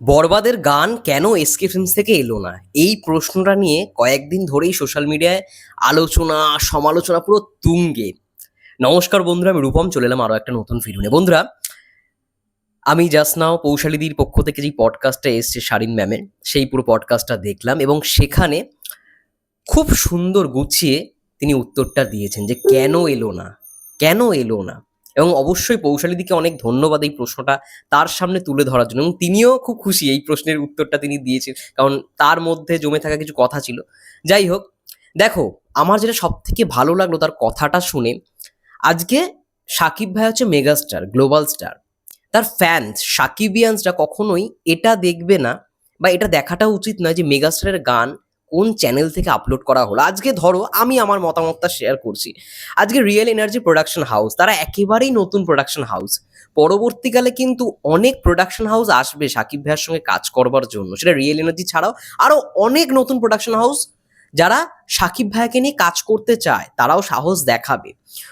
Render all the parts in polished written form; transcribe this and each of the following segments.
বরবাদের গান কেন এসকে ফিল্মস থেকে এলো না? এই প্রশ্নটা নিয়ে কয়েকদিন ধরেই সোশ্যাল মিডিয়ায় আলোচনা, সমালোচনা পুরো তুঙ্গে। নমস্কার বন্ধুরা, আমি রূপম চলে এলাম আরও একটা নতুন ভিডিও নিয়ে। বন্ধুরা, আমি জাস্ট নাও পৌশালীদির পক্ষ থেকে যেই পডকাস্টটা এসছে শারিন ম্যামের, সেই পুরো পডকাস্টটা দেখলাম এবং সেখানে খুব সুন্দর গুছিয়ে তিনি উত্তরটা দিয়েছেন যে কেন এলো না, কেন এলো না। এবং অবশ্যই পৌশালীদিকে অনেক ধন্যবাদ এই প্রশ্নটা তার সামনে তুলে ধরার জন্য, এবং তিনিও খুব খুশি এই প্রশ্নের উত্তরটা তিনি দিয়েছেন, কারণ তার মধ্যে জমে থাকা কিছু কথা ছিল। যাই হোক, দেখো, আমার যেটা সব থেকে ভালো লাগলো তার কথাটা শুনে, আজকে সাকিব ভাই হচ্ছে মেগাস্টার, গ্লোবাল স্টার। তার ফ্যান্স সাকিবিয়ানসরা কখনোই এটা দেখবে না বা এটা দেখাটা উচিত নয় যে মেগাস্টারের গান কোন চ্যানেল থেকে আপলোড করা হলো। আজকে ধরো আমি আমার মতামতটা শেয়ার করছি। আজকে রিয়েল এনার্জি প্রোডাকশন হাউস, তারা একেবারেই নতুন প্রোডাকশন হাউস। পরবর্তীকালে কিন্তু অনেক প্রোডাকশন হাউস আসবে সাকিব ভাইয়ের সঙ্গে কাজ করবার জন্য, সেটা রিয়েল এনার্জি ছাড়াও আরও অনেক নতুন প্রোডাকশন হাউস যারা সাকিব ভাইকে নিয়ে কাজ করতে চায় তারাও সাহস দেখাবে।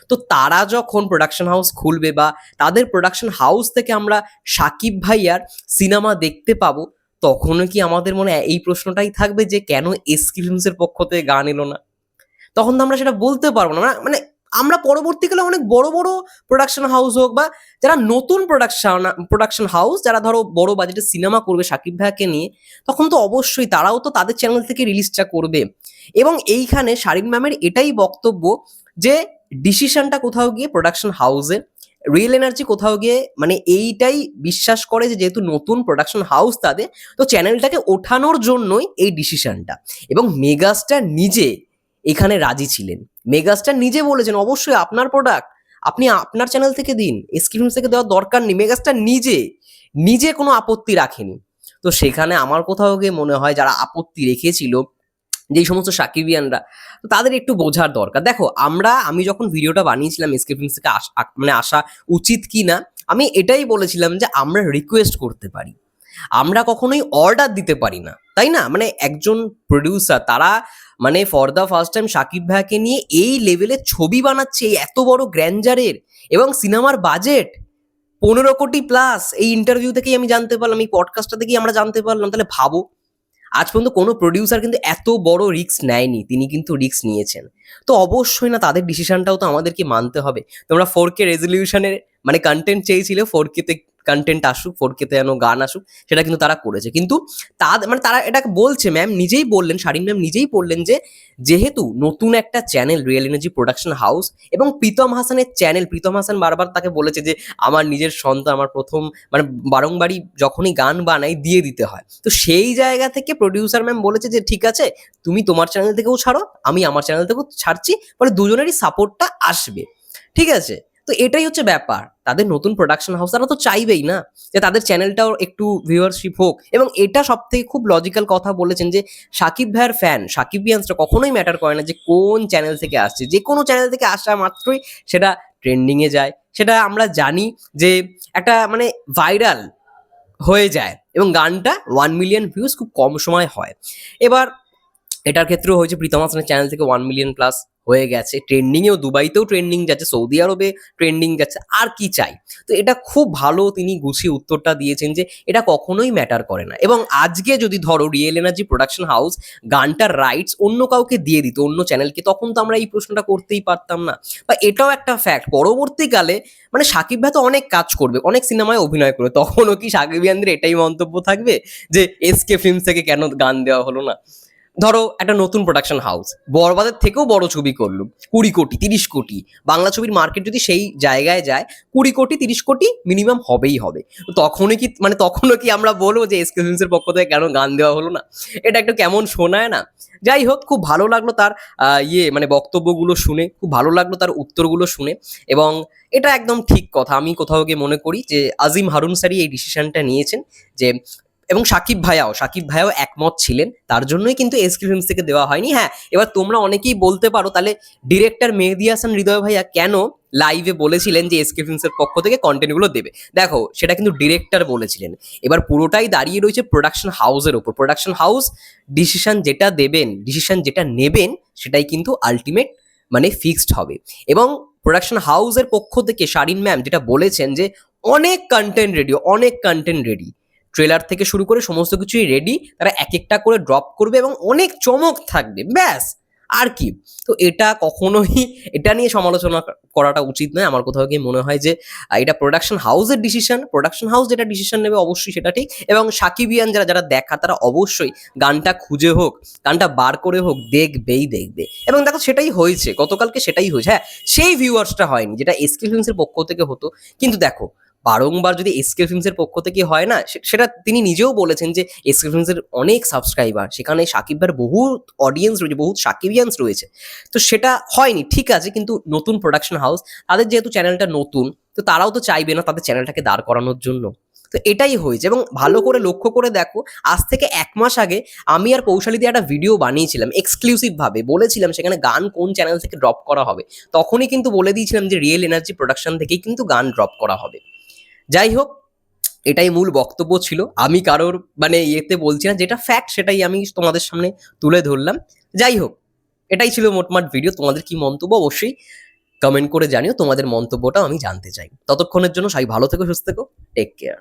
তো তারা যখন প্রোডাকশন হাউস খুলবে বা তাদের প্রোডাকশন হাউস থেকে আমরা সাকিব ভাইয়ার সিনেমা দেখতে পাবো, তখনও কি আমাদের মনে এই প্রশ্নটাই থাকবে যে কেন এসকে ফিল্মসের পক্ষ থেকে গান এলো না? তখন তো আমরা সেটা বলতে পারবো না। মানে আমরা পরবর্তীকালে অনেক বড় বড় প্রোডাকশন হাউস হোক বা যারা নতুন প্রোডাকশন হাউস যারা ধরো বড় বাজেটের সিনেমা করবে সাকিব ভাইকে নিয়ে, তখন তো অবশ্যই তারাও তো তাদের চ্যানেল থেকে রিলিজটা করবে। এবং এইখানে শারিন ম্যামের এটাই বক্তব্য যে ডিসিশনটা কোথাও গিয়ে প্রোডাকশন হাউসের, রিয়েল এনার্জি কোথাও গিয়ে মানে এইটাই বিশ্বাস করে যে যেহেতু নতুন প্রোডাকশন হাউস তাদের, তো চ্যানেলটাকে ওঠানোর জন্যই এই ডিসিশনটা। এবং মেগাস্টার নিজে এখানে রাজি ছিলেন। মেগাস্টার নিজে বলেছেন অবশ্যই আপনার প্রোডাক্ট আপনি আপনার চ্যানেল থেকে দিন, এসকে ফিল্মস থেকে দেওয়ার দরকার নেই। মেগাস্টার নিজে নিজে কোনো আপত্তি রাখেনি। তো সেখানে আমার কোথাও গিয়ে মনে হয় যারা আপত্তি রেখেছিল, যেই সমস্ত সাকিবিয়ানরা, তো তাদের একটু বোঝার দরকার। দেখো, আমি যখন ভিডিওটা বানিয়েছিলাম এসকে ফিল্মস থেকে মানে আসা উচিত কি না, আমি এটাই বলেছিলাম যে আমরা রিকোয়েস্ট করতে পারি, আমরা কখনোই অর্ডার দিতে পারি না, তাই না? মানে একজন প্রডিউসার, তারা মানে for the first time Sakib ভাইকে নিয়ে এই লেভেলের ছবি বানাচ্ছে, এই এত বড় গ্র্যান্ডারের, এবং সিনেমার বাজেট 15 কোটি প্লাস। এই ইন্টারভিউ থেকেই আমি জানতে পারলাম, এই পডকাস্টটা থেকেই আমরা জানতে পারলাম। তাহলে ভাবো, আজ পর্যন্ত কোনো প্রডিউসার কিন্তু এত বড় রিস্ক নেয়নি, তিনি কিন্তু রিস্ক নিয়েছেন। তো অবশ্যই না, তাদের ডিসিশনটাও তো আমাদেরকে মানতে হবে। তোমরা 4K রেজলিউশনের মানে কন্টেন্ট চেয়েছিলে, 4K তে কন্টেন্ট আসুক, 4K তে যেন গান আসুক, সেটা কিন্তু তারা করেছে। কিন্তু মানে তারা এটা বলছে, ম্যাম নিজেই বললেন, শারিন ম্যাম নিজেই বললেন যে যেহেতু নতুন একটা channel real energy production house এবং প্রীতম হাসানের চ্যানেল, প্রীতম হাসান বারবার তাকে বলেছে যে আমার নিজের সন্তান, আমার প্রথম, মানে বারংবারই যখনই গান বানাই দিয়ে দিতে হয়। তো সেই জায়গা থেকে প্রডিউসার ম্যাম বলেছে যে ঠিক আছে, তুমি তোমার চ্যানেল থেকেও ছাড়ো, আমি আমার চ্যানেল থেকেও ছাড়ছি, পরে দুজনেরই সাপোর্টটা আসবে। ঠিক আছে? তো এটাই হচ্ছে ব্যাপার। তাদের নতুন প্রোডাকশন হাউস, তারা তো চাইবেই না যে তাদের চ্যানেলটাও একটু ভিউয়ারশিপ হোক। এবং এটা সব থেকে খুব লজিক্যাল কথা বলেছেন যে সাকিব ভাইয়ের ফ্যান, সাকিবিয়ানসরা কখনোই ম্যাটার করে না যে কোন চ্যানেল থেকে আসছে। যে কোনো চ্যানেল থেকে আসা মাত্রই সেটা ট্রেন্ডিংয়ে যায়, সেটা আমরা জানি যে একটা মানে ভাইরাল হয়ে যায়, এবং গানটা 1 মিলিয়ন ভিউজ খুব কম সময় হয়। এবার এটার ক্ষেত্রেও হয়েছে, প্রীতম হাসানের চ্যানেল থেকে 1 মিলিয়ন প্লাস হয়ে গেছে, ট্রেন্ডিংয়েও, দুবাইতেও ট্রেন্ডিং যাচ্ছে, সৌদি আরবে ট্রেন্ডিং যাচ্ছে, আর কি চাই? তো এটা খুব ভালো তিনি গুছিয়ে উত্তরটা দিয়েছেন যে এটা কখনোই ম্যাটার করে না। এবং আজকে যদি ধরো রিয়েল এনার্জি প্রোডাকশন হাউস গানটার রাইটস অন্য কাউকে দিয়ে দিত, অন্য চ্যানেলকে, তখন তো আমরা এই প্রশ্নটা করতেই পারতাম না। বা এটাও একটা ফ্যাক্ট, পরবর্তীকালে মানে সাকিব ভাই তো অনেক কাজ করবে, অনেক সিনেমায় অভিনয় করবে, তখনও কি সাকিবিয়ানদের এটাই মন্তব্য থাকবে যে এসকে ফিল্মস থেকে কেন গান দেওয়া হলো না? ধরো একটা নতুন প্রোডাকশন হাউস বরবাদের থেকেও বড় ছবি করলো, 20 কোটি 30 কোটি, বাংলা ছবির মার্কেট যদি সেই জায়গায় যায়, 20 কোটি 30 কোটি মিনিমাম হবেই হবে। তো তখনও কি আমরা বলবো যে এসকে ফিল্মসের পক্ষ থেকে কেন গান দেওয়া হলো না? এটা একটু কেমন শোনায় না? যাই হোক, খুব ভালো লাগলো তার মানে বক্তব্যগুলো শুনে, খুব ভালো লাগলো তার উত্তরগুলো শুনে। এবং এটা একদম ঠিক কথা, আমি কোথাও গিয়ে মনে করি যে আজিম হারুন স্যারই এই ডিসিশনটা নিয়েছেন। যে এবং সাকিব ভাইয়াও একমত ছিলেন, তার জন্যই কিন্তু এসকে ফিল্মস থেকে দেওয়া হয়নি। হ্যাঁ, এবার তোমরা অনেকেই বলতে পারো তাহলে ডিরেক্টর মেহেদী হাসান হৃদয় ভাইয়া কেন লাইভে বলেছিলেন যে এসকে ফিল্মসের পক্ষ থেকে কন্টেন্টগুলো দেবে? দেখো, সেটা কিন্তু ডিরেক্টর বলেছিলেন। এবার পুরোটাই দাঁড়িয়ে রয়েছে প্রোডাকশন হাউসের ওপর। প্রোডাকশন হাউস ডিসিশন যেটা নেবেন সেটাই কিন্তু আলটিমেট মানে ফিক্সড হবে। এবং প্রোডাকশন হাউসের পক্ষ থেকে শারিন ম্যাম যেটা বলেছেন যে অনেক কন্টেন্ট রেডি, ট্রেলার থেকে শুরু করে সমস্ত কিছুই রেডি, তারা এক একটা করে ড্রপ করবে এবং অনেক চমক থাকবে, ব্যাস। আর কি। তো এটা কখনোই এটা নিয়ে সমালোচনা করাটা উচিত নয়। আমার কোথাও গিয়ে মনে হয় যে এটা প্রোডাকশন হাউসের ডিসিশন, প্রোডাকশন হাউস যেটা ডিসিশন নেবে অবশ্যই সেটা ঠিক। এবং সাকিবিয়ান যারা যারা দেখা তারা অবশ্যই গানটা খুঁজে হোক, গানটা বার করে হোক, দেখবেই দেখবে। এবং দেখো সেটাই হয়েছে, গতকালকে সেটাই হয়েছে। হ্যাঁ, সেই ভিউয়ার্সটা হয়নি যেটা এসকে ফিল্মসের পক্ষ থেকে হতো। কিন্তু দেখো, বারংবার যদি এসকে ফিল্মসের পক্ষ থেকে হয় না, সেটা তিনি নিজেও বলেছেন যে এসকে ফিল্মসের অনেক সাবস্ক্রাইবার, সেখানে সাকিব ভাইয়ের বহু অডিয়েন্স রয়েছে, বহু সাকিবিয়ান্স রয়েছে। তো সেটা হয়নি, ঠিক আছে। কিন্তু নতুন প্রোডাকশন হাউস, তাদের যেহেতু চ্যানেলটা নতুন, তো তারাও তো চাইবে না তাদের চ্যানেলটাকে দাঁড় করানোর জন্য। তো এটাই হয়েছে। এবং ভালো করে লক্ষ্য করে দেখো, আজ থেকে 1 মাস আগে আমি আর কৌশালী দিয়ে একটা ভিডিও বানিয়েছিলাম এক্সক্লুসিভ ভাবে, বলেছিলাম সেখানে গান কোন চ্যানেল থেকে ড্রপ করা হবে। তখনই কিন্তু বলে দিয়েছিলাম যে রিয়েল এনার্জি প্রোডাকশন থেকেই কিন্তু গান ড্রপ করা হবে। যাই হোক, এটাই মূল বক্তব্য ছিল। আমি কারোর মানে ইয়েতে বলছি না, যেটা ফ্যাক্ট সেটাই আমি তোমাদের সামনে তুলে ধরলাম। যাই হোক, এটাই ছিল মোটমাট ভিডিও। তোমাদের কি মন্তব্য অবশ্যই কমেন্ট করে জানিও, তোমাদের মন্তব্যটাও আমি জানতে চাই। ততক্ষণের জন্য সবাই ভালো থেকো, সুস্থ থেকো, টেক কেয়ার।